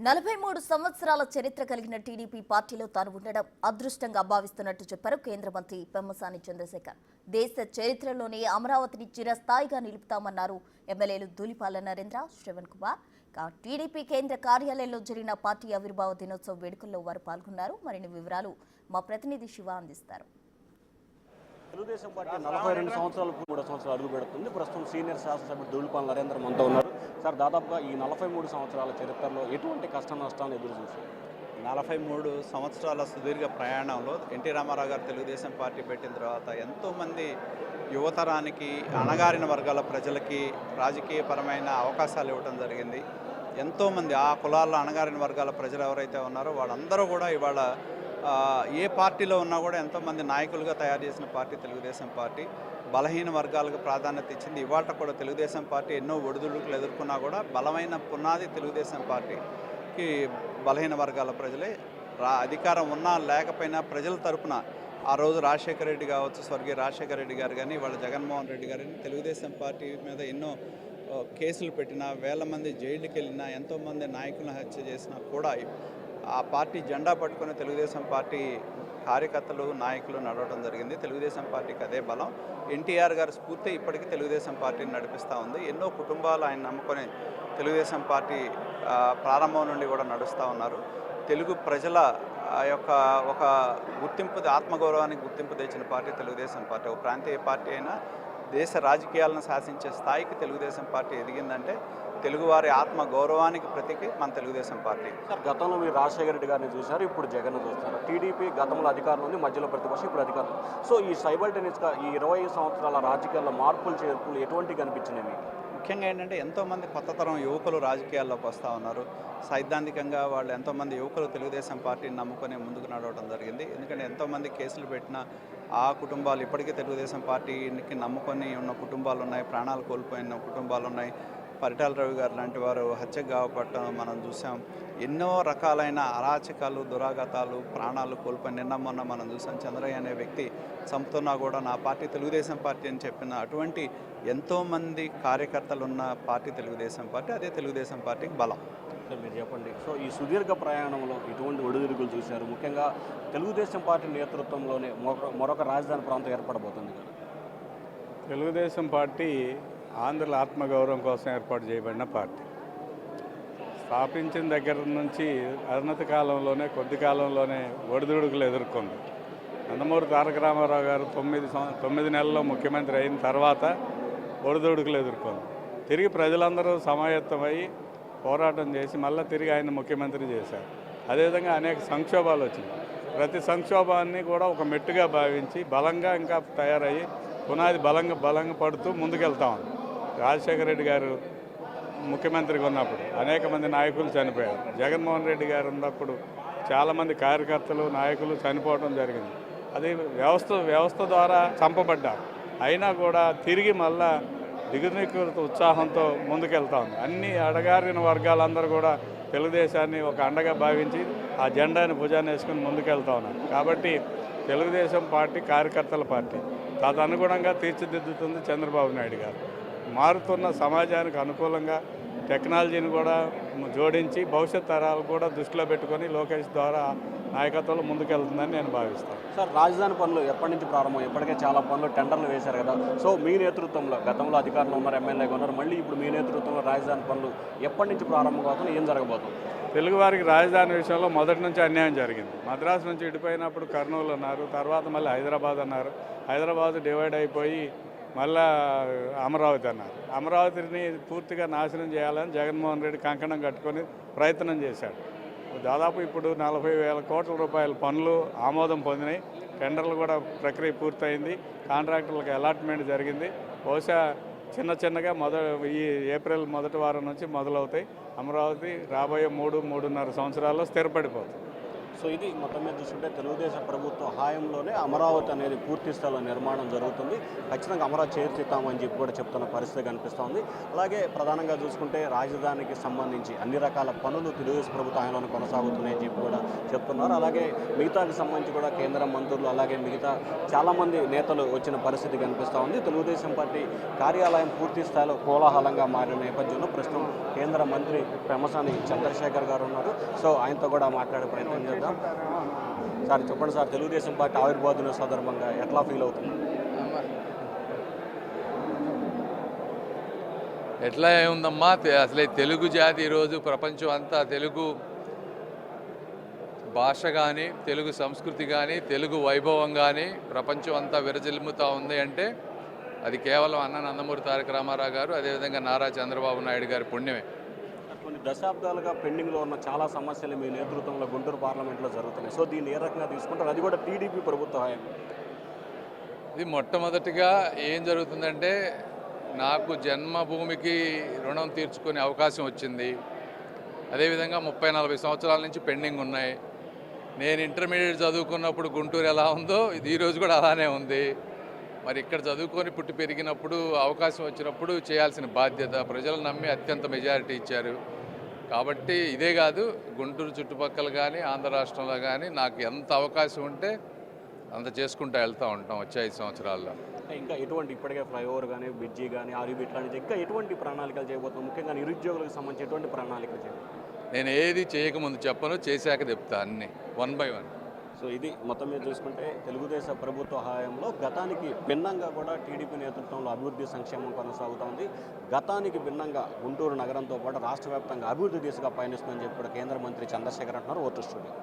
43 సంవత్సరాల చరిత్ర కలిగిన టీడీపీ పార్టీలో తాను ఉండడం అదృష్టంగా భావిస్తున్నట్టు చెప్పారు కేంద్ర మంత్రి పెమ్మసాని చంద్రశేఖర్. దేశ చరిత్రలోనే అమరావతిని చిరస్థాయిగా నిలుపుతామన్నారు ఎమ్మెల్యేలు ధూళిపాల నరేంద్ర, శ్రవణ్ కుమార్. టీడీపీ కేంద్ర కార్యాలయంలో జరిగిన పార్టీ ఆవిర్భావ దినోత్సవ వేడుకల్లో వారు పాల్గొన్నారు. మరిన్ని వివరాలు మా ప్రతినిధి శివ అందిస్తారు. తెలుగుదేశం పార్టీ 42 సంవత్సరాలు 3 సంవత్సరాలు అడుగు పెడుతుంది. ప్రస్తుతం సీనియర్ శాసనసభ్యుడు ధూళిపాల నరేంద్ర మనతో ఉన్నారు. సార్, దాదాపుగా ఈ 43 సంవత్సరాల చరిత్రలో ఎటువంటి కష్ట నష్టాలను ఎదురు చూశారు? 43 సంవత్సరాల సుదీర్ఘ ప్రయాణంలో ఎన్టీ రామారావు గారు తెలుగుదేశం పార్టీ పెట్టిన తర్వాత ఎంతోమంది యువతరానికి, అణగారిన వర్గాల ప్రజలకి రాజకీయపరమైన అవకాశాలు ఇవ్వడం జరిగింది. ఎంతోమంది ఆ కులాల్లో అణగారిన వర్గాల ప్రజలు ఎవరైతే ఉన్నారో వాళ్ళందరూ కూడా ఇవాళ ఏ పార్టీలో ఉన్నా కూడా ఎంతోమంది నాయకులుగా తయారు చేసిన పార్టీ తెలుగుదేశం పార్టీ. బలహీన వర్గాలకు ప్రాధాన్యత ఇచ్చింది. ఇవాళ కూడా తెలుగుదేశం పార్టీ ఎన్నో ఒడిదుడుకులు ఎదుర్కొన్నా కూడా బలమైన పునాది తెలుగుదేశం పార్టీకి బలహీన వర్గాల ప్రజలే. అధికారం ఉన్నా లేకపోయినా ప్రజల తరపున ఆ రోజు రాజశేఖర రెడ్డి కావచ్చు, స్వర్గీయ రాజశేఖర రెడ్డి గారు కానీ, వాళ్ళ జగన్మోహన్ రెడ్డి గారు కానీ తెలుగుదేశం పార్టీ మీద ఎన్నో కేసులు పెట్టినా, వేల మంది జైలుకి వెళ్ళినా, ఎంతోమంది నాయకులను హత్య చేసినా కూడా ఆ పార్టీ జెండా పట్టుకుని తెలుగుదేశం పార్టీ కార్యకర్తలు, నాయకులు నడవడం జరిగింది. తెలుగుదేశం పార్టీకి అదే బలం. ఎన్టీఆర్ గారి స్ఫూర్తి ఇప్పటికీ తెలుగుదేశం పార్టీని నడిపిస్తూ ఉంది. ఎన్నో కుటుంబాలు ఆయన నమ్ముకొని తెలుగుదేశం పార్టీ ప్రారంభం నుండి కూడా నడుస్తూ ఉన్నారు. తెలుగు ప్రజల యొక్క ఒక గుర్తింపు, ఆత్మగౌరవానికి గుర్తింపు తెచ్చిన పార్టీ తెలుగుదేశం పార్టీ. ఒక ప్రాంతీయ పార్టీ అయినా దేశ రాజకీయాలను శాసించే స్థాయికి తెలుగుదేశం పార్టీ ఎదిగిందంటే తెలుగువారి ఆత్మ గౌరవానికి ప్రతీక మన తెలుగుదేశం పార్టీ. గతంలో మీరు రాజశేఖర రెడ్డి గారిని చూశారు, ఇప్పుడు జగన్ చూస్తారు. టీడీపీ గతంలో అధికారంలో ఉంది, మధ్యలో ప్రతిపక్షం, ఇప్పుడు అధికారం. సో ఈ సైమల్టేనియస్గా ఈ 20 సంవత్సరాల రాజకీయాల్లో మార్పులు చేర్పులు ఎటువంటి కనిపించినాయి మీకు? ముఖ్యంగా ఏంటంటే ఎంతోమంది కొత్త తరం యువకులు రాజకీయాల్లోకి వస్తూ ఉన్నారు. సైద్ధాంతికంగా వాళ్ళు ఎంతోమంది యువకులు తెలుగుదేశం పార్టీని నమ్ముకొని ముందుకు నడవడం జరిగింది. ఎందుకంటే ఎంతోమంది కేసులు పెట్టిన ఆ కుటుంబాలు ఇప్పటికీ తెలుగుదేశం పార్టీకి నమ్ముకొని ఉన్న కుటుంబాలు ఉన్నాయి. ప్రాణాలు కోల్పోయిన కుటుంబాలు ఉన్నాయి. పరిటాల రవి గారు లాంటి వారు హత్యకు గాయపడటం మనం చూసాం. ఎన్నో రకాలైన అరాచకాలు, దురాఘాతాలు, ప్రాణాలు కోల్పోయి నిన్న మొన్న మనం చూసాం. చంద్రయ్య అనే వ్యక్తి చంపుతున్నా కూడా నా పార్టీ తెలుగుదేశం పార్టీ అని చెప్పిన అటువంటి ఎంతోమంది కార్యకర్తలు ఉన్న పార్టీ తెలుగుదేశం పార్టీ. అదే తెలుగుదేశం పార్టీకి బలం. మీరు చెప్పండి. సో ఈ సుదీర్ఘ ప్రయాణంలో ఇటువంటి ఒడిదుడుకులు చూశారు. ముఖ్యంగా తెలుగుదేశం పార్టీ నేతృత్వంలోనే మరొక రాజధాని ప్రాంతం ఏర్పడబోతుంది కదా. తెలుగుదేశం పార్టీ ఆంధ్రుల ఆత్మగౌరవం కోసం ఏర్పాటు చేయబడిన పార్టీ. స్థాపించిన దగ్గర నుంచి అరుణత కాలంలోనే, కొద్ది కాలంలోనే ఒడిదుడుకులు ఎదుర్కొంది. నందమూరి తారక రామారావు గారు 9 నెలల్లో ముఖ్యమంత్రి అయిన తర్వాత ఒడిదుడుకులు ఎదుర్కొంది. తిరిగి ప్రజలందరూ సమాయత్తమై పోరాటం చేసి మళ్ళీ తిరిగి ఆయన ముఖ్యమంత్రి చేశారు. అదేవిధంగా అనేక సంక్షోభాలు వచ్చినాయి. ప్రతి సంక్షోభాన్ని కూడా ఒక మెట్టుగా భావించి బలంగా ఇంకా తయారయ్యి పునాది బలంగా పడుతూ ముందుకెళ్తా ఉంది. రాజశేఖర రెడ్డి గారు ముఖ్యమంత్రిగా ఉన్నప్పుడు అనేక మంది నాయకులు చనిపోయారు. జగన్మోహన్ రెడ్డి గారు ఉన్నప్పుడు చాలామంది కార్యకర్తలు, నాయకులు చనిపోవడం జరిగింది. అది వ్యవస్థ ద్వారా చంపబడ్డారు. అయినా కూడా తిరిగి మళ్ళా దిగునీకృత ఉత్సాహంతో ముందుకెళ్తా ఉంది. అన్ని అడగారిన వర్గాలందరూ కూడా తెలుగుదేశాన్ని ఒక అండగా భావించి ఆ జెండాని భుజాన్ని వేసుకుని ముందుకెళ్తా ఉన్నారు. కాబట్టి తెలుగుదేశం పార్టీ కార్యకర్తల పార్టీ. తదనుగుణంగా తీర్చిదిద్దుతుంది చంద్రబాబు నాయుడు గారు. మారుతున్న సమాజానికి అనుకూలంగా టెక్నాలజీని కూడా జోడించి భవిష్యత్ తరాలు కూడా దృష్టిలో పెట్టుకొని లోకేష్ ద్వారా నాయకత్వంలో ముందుకెళ్తుందని నేను భావిస్తాను. సార్, రాజధాని పనులు ఎప్పటి నుంచి ప్రారంభం? ఇప్పటికే చాలా పనులు టెండర్లు వేశారు కదా. సో మీ నేతృత్వంలో, గతంలో అధికారంలో ఉన్నారు, ఎమ్మెల్యేగా ఉన్నారు, మళ్ళీ ఇప్పుడు మీ నేతృత్వంలో రాజధాని పనులు ఎప్పటి నుంచి ప్రారంభం అవుతుంది, ఏం జరగబోతుంది? తెలుగువారికి రాజధాని విషయంలో మొదటి నుంచి అన్యాయం జరిగింది. మద్రాసు నుంచి విడిపోయినప్పుడు కర్నూలు అన్నారు, తర్వాత మళ్ళీ హైదరాబాద్ అన్నారు. హైదరాబాద్ డివైడ్ అయిపోయి మళ్ళా అమరావతి అన్నారు. అమరావతిని పూర్తిగా నాశనం చేయాలని జగన్మోహన్ రెడ్డి కంకణం కట్టుకొని ప్రయత్నం చేశాడు. దాదాపు ఇప్పుడు 40,000 కోట్ల రూపాయల పనులు ఆమోదం పొందినాయి. టెండర్లు కూడా ప్రక్రియ పూర్తయింది. కాంట్రాక్టర్లకు అలాట్మెంట్ జరిగింది. బహుశా చిన్నగా ఈ ఏప్రిల్ మొదటి వారం నుంచి మొదలవుతాయి. అమరావతి రాబోయే 3-3.5 సంవత్సరాల్లో స్థిరపడిపోతుంది. సో ఇది మొత్తం మీద చూస్తుంటే తెలుగుదేశం ప్రభుత్వ హయాంలోనే అమరావతి అనేది పూర్తి స్థాయిలో నిర్మాణం జరుగుతుంది. ఖచ్చితంగా అమరావతి చేర్చుతామని చెప్పి కూడా చెప్తున్న పరిస్థితి కనిపిస్తోంది. అలాగే ప్రధానంగా చూసుకుంటే రాజధానికి సంబంధించి అన్ని రకాల పనులు తెలుగుదేశం ప్రభుత్వ హయాంలోనే కొనసాగుతున్నాయని చెప్పి కూడా చెప్తున్నారు. అలాగే మిగతాకి సంబంధించి కూడా కేంద్ర మంత్రులు అలాగే మిగతా చాలామంది నేతలు వచ్చిన పరిస్థితి కనిపిస్తూ ఉంది. తెలుగుదేశం పార్టీ కార్యాలయం పూర్తి స్థాయిలో కోలాహలంగా మారిన నేపథ్యంలో ప్రస్తుతం కేంద్ర మంత్రి పెమ్మసాని చంద్రశేఖర్ గారు ఉన్నారు. సో ఆయనతో కూడా మాట్లాడే ప్రయత్నం చేద్దాం. సార్ చెప్పండి సార్, తెలుగుదేశం పార్టీ ఆవిర్భావ దిన సందర్భంగా ఎట్లా ఫీల్ అవుతుంది? ఎట్లా ఏముందమ్మా, అసలే తెలుగు జాతి ఈరోజు ప్రపంచం అంతా తెలుగు భాష కానీ తెలుగు సంస్కృతి కానీ తెలుగు వైభవం కానీ ప్రపంచం అంతా విరజిల్లుతూ ఉంది అంటే అది కేవలం అన్న నందమూరి తారక రామారావు గారు అదేవిధంగా నారా చంద్రబాబు నాయుడు గారి పుణ్యమే. కొన్ని దశాబ్దాలుగా పెండింగ్లో ఉన్న చాలా సమస్యలు మీ నేతృత్వంలో గుంటూరు పార్లమెంట్లో జరుగుతున్నాయి. సో దీన్ని ఏ రకంగా తీసుకుంటారు? అది కూడా టీడీపీ ప్రభుత్వ హయాం. ఇది మొట్టమొదటిగా ఏం జరుగుతుందంటే నాకు జన్మభూమికి రుణం తీర్చుకునే అవకాశం వచ్చింది. అదేవిధంగా 30-40 సంవత్సరాల నుంచి పెండింగ్ ఉన్నాయి. నేను ఇంటర్మీడియట్ చదువుకున్నప్పుడు గుంటూరు ఎలా ఉందో ఇది ఈరోజు కూడా అలానే ఉంది. మరి ఇక్కడ చదువుకొని పుట్టి పెరిగినప్పుడు అవకాశం వచ్చినప్పుడు చేయాల్సిన బాధ్యత ప్రజలు నమ్మి అత్యంత మెజారిటీ ఇచ్చారు. కాబట్టి ఇదే కాదు గుంటూరు చుట్టుపక్కల కానీ ఆంధ్ర రాష్ట్రంలో కానీ నాకు ఎంత అవకాశం ఉంటే అంత చేసుకుంటూ వెళ్తూ ఉంటాం వచ్చే 5 సంవత్సరాల్లో. ఇంకా ఎటువంటి ఇప్పటికే ఫ్లైఓవర్ కానీ బ్రిడ్జి కానీ ఆర్యూబిట్ కానీ ఇంకా ఎటువంటి ప్రణాళికలు చేయబోతున్నాం? ముఖ్యంగా నిరుద్యోగులకు సంబంధించి ఎటువంటి ప్రణాళికలు చేయబోతున్నాం? నేను ఏది చేయకముందు చెప్పను, చేశాక చెప్తా అన్నీ 1 by 1. సో ఇది మొత్తం మీద చూసుకుంటే తెలుగుదేశం ప్రభుత్వ హయాంలో గతానికి భిన్నంగా కూడా టీడీపీ నేతృత్వంలో అభివృద్ధి సంక్షేమం కొనసాగుతోంది. గతానికి భిన్నంగా గుంటూరు నగరంతో పాటు రాష్ట్ర వ్యాప్తంగా అభివృద్ధి దిశగా పయనిస్తుందని చెప్పి కూడా కేంద్ర మంత్రి చంద్రశేఖర్ అంటున్నారు. Vote studio.